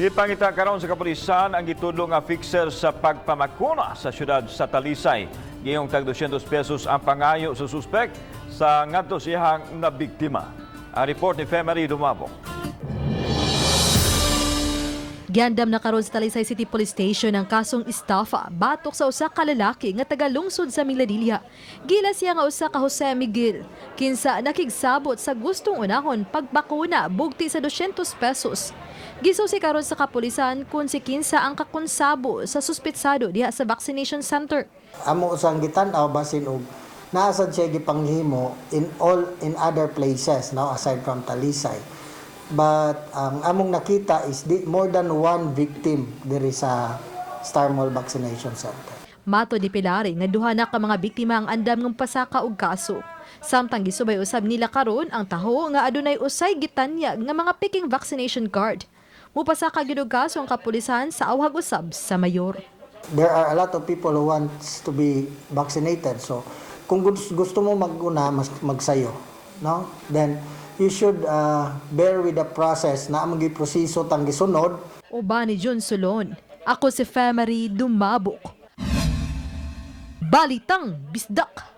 Gipangita karon sa kapulisan ang gitudlo nga fixer sa pagpamakuna sa syudad sa Talisay. Giyong tag 200 pesos ang pangayo sa suspek sa ngadto siyang na biktima. Ang report ni Femery Dumabong. Giandam na karon sa Talisay City Police Station ang kasong estafa batok sa usa ka lalaki nga taga lungsod sa Miladilla. Gila siya nga usa ka Jose Miguel. Kinsa nakigsabot sa gustong unahon pagbakuna bugti sa 200 pesos. Gisusi karon sa kapulisan kung si kinsa ang kakonsabo sa suspetsado diha sa vaccination center. Amo usang gitan-aw basin og naasad siya gipanghimo in other places now aside from Talisay. But among nakita is more than one victim diri sa Star Mall Vaccination Center. Mato di Pilari nga duha na ka mga biktima ang andam ng pasaka og kaso. Samtang gisubay usab nila karon ang taho nga adunay usay gitanyag nga mga peking vaccination card. Mupasaka gyud og kaso ang kapulisan sa awhag usab sa mayor. There are a lot of people who wants to be vaccinated. So kung gusto mo maguna magsayo, no? Then you should bear with the process na among giproseso tang gisunod. Uban ni John Solon, ako si Femery Dumabok. Balitang Bisdak.